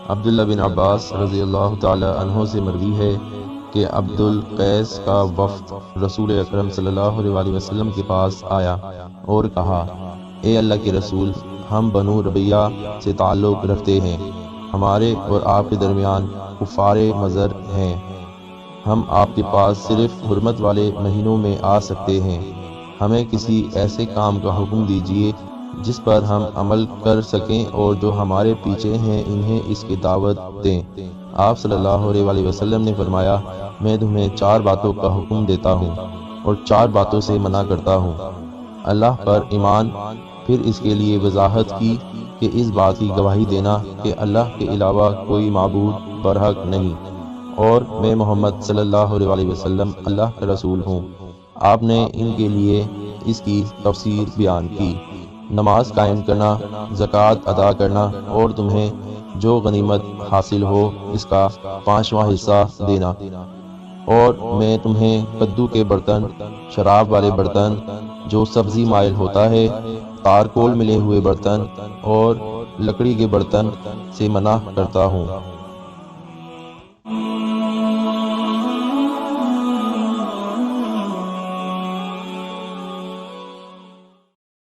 عبداللہ بن عباس رضی اللہ تعالی عنہ سے مروی ہے کہ عبد القیس کا وفد رسول اکرم صلی اللہ علیہ وسلم کے پاس آیا اور کہا، اے اللہ کے رسول، ہم بنو ربیہ سے تعلق رکھتے ہیں، ہمارے اور آپ کے درمیان کفار مضر ہیں، ہم آپ کے پاس صرف حرمت والے مہینوں میں آ سکتے ہیں، ہمیں کسی ایسے کام کا حکم دیجیے جس پر ہم عمل کر سکیں اور جو ہمارے پیچھے ہیں انہیں اس کی دعوت دیں۔ آپ صلی اللہ علیہ وسلم نے فرمایا، میں تمہیں 4 باتوں کا حکم دیتا ہوں اور 4 باتوں سے منع کرتا ہوں۔ اللہ پر ایمان، پھر اس کے لیے وضاحت کی کہ اس بات کی گواہی دینا کہ اللہ کے علاوہ کوئی معبود برحق نہیں، اور میں محمد صلی اللہ علیہ وسلم اللہ کا رسول ہوں۔ آپ نے ان کے لیے اس کی تفسیر بیان کی، نماز قائم کرنا، زکوٰۃ ادا کرنا اور تمہیں جو غنیمت حاصل ہو اس کا 5واں حصہ دینا، اور میں تمہیں کدو کے برتن، شراب والے برتن، جو سبزی مائل ہوتا ہے، تارکول ملے ہوئے برتن اور لکڑی کے برتن سے منع کرتا ہوں۔